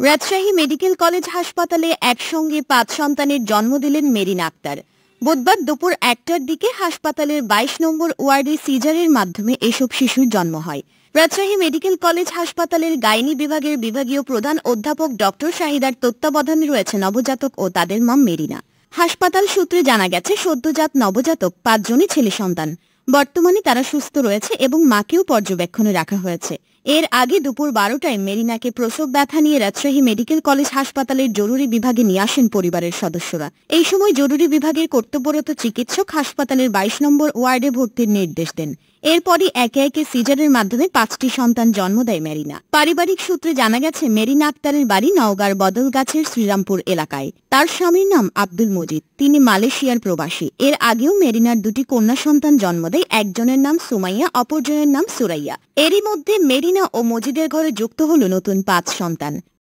Rajshahi medical college হাসপাতালে একসঙ্গে ৫ সন্তানের জন্ম দিলেন মেরিন আক্তার। বুধবার দুপুর ১টার দিকে হাসপাতালের ২২ নম্বর ওয়ার্ডে সিজারের মাধ্যমে এসব শিশুর জন্ম হয়। রাজশাহী মেডিকেল কলেজ হাসপাতালের গাইনি বিভাগের বিভাগীয় প্রধান অধ্যাপক ডক্টর শাহিদার তত্ত্বাবধানে রয়েছে নবজাতক ও তাদের মা মেরিনা। হাসপাতাল সূত্রে জানা গেছে, সদ্যজাত নবজাতক ৫ জনই ছেলে সন্তান। বর্তমানে তারা সুস্থ রয়েছে এবং মাকেও পর্যবেক্ষণে রাখা হয়েছে। এর আগে দুপুর ১২টায় মেরিনাকে প্রসব ব্যথা নিয়ে রাজশাহী মেডিকেল কলেজ হাসপাতালের জরুরি বিভাগে নিয়ে আসেন পরিবারের সদস্যরা। এই সময় জরুরি বিভাগের কর্তব্যরত চিকিৎসক হাসপাতালের ২২ নম্বর ওয়ার্ডে ভর্তির নির্দেশ দেন। এরপরই একে একে সিজারের মাধ্যমে ৫টি সন্তান জন্ম দেয় মেরিনা। পারিবারিক সূত্রে জানা গেছে, মেরিনা আক্তারের বাড়ি নওগাঁর বদলগাছের শ্রীরামপুর এলাকায়। তার স্বামীর নাম আব্দুল মজিদ, তিনি মালয়েশিয়ার প্রবাসী। এর আগেও মেরিনার ২টি কন্যা সন্তান জন্ম দেয়, একজনের নাম সুমাইয়া, অপরজনের নাম সুরাইয়া। এরই মধ্যে মেরিনা ও মজিদের ঘরে যুক্ত হল নতুন ৫ সন্তান।